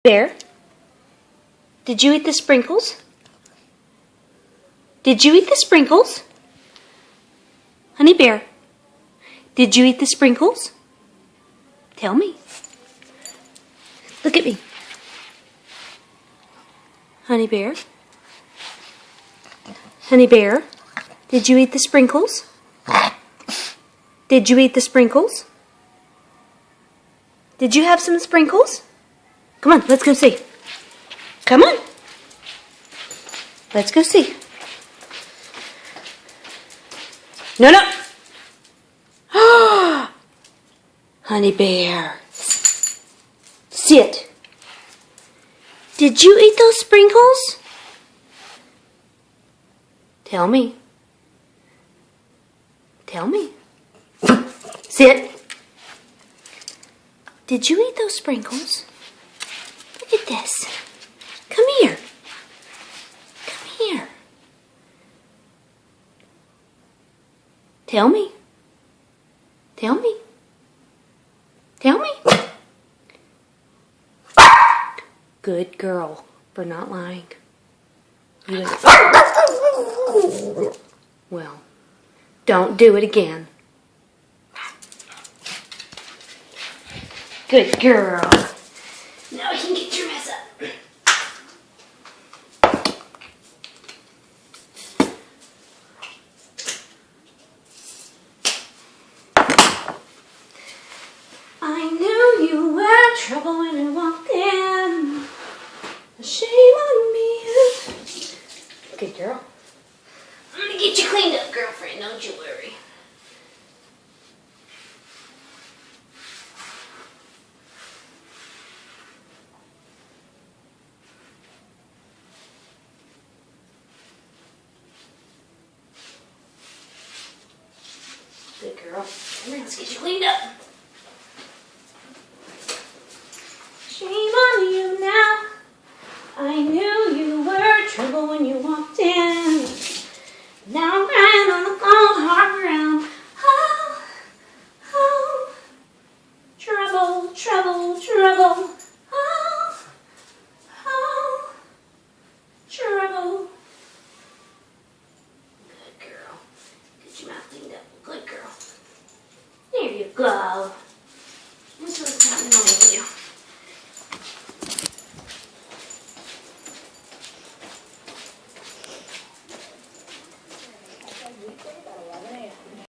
Bear, did you eat the sprinkles? Did you eat the sprinkles? Honey Bear, did you eat the sprinkles? Tell me. Look at me. Honey Bear? Honey Bear, did you eat the sprinkles? Did you eat the sprinkles? Did you have some sprinkles? Come on, let's go see. Come on. Let's go see. No, no. Honey Bear. Sit. Did you eat those sprinkles? Tell me. Tell me. Sit. Did you eat those sprinkles? Look at this. Come here. Come here. Tell me. Tell me. Tell me. Good girl for not lying. You well, don't do it again. Good girl. Now you can get your mess up. I knew you were trouble when I walked in. Shame on me. Good girl. I'm gonna get you cleaned up, girlfriend. Don't you worry. Good girl. Come here, let's get you cleaned up. Shame on you now. I knew you were trouble when you walked in. Now I'm crying on the cold hard ground. Oh, oh, trouble, trouble, trouble. Oh, oh, trouble. Good girl. Get your mouth cleaned up. Good girl. There you go.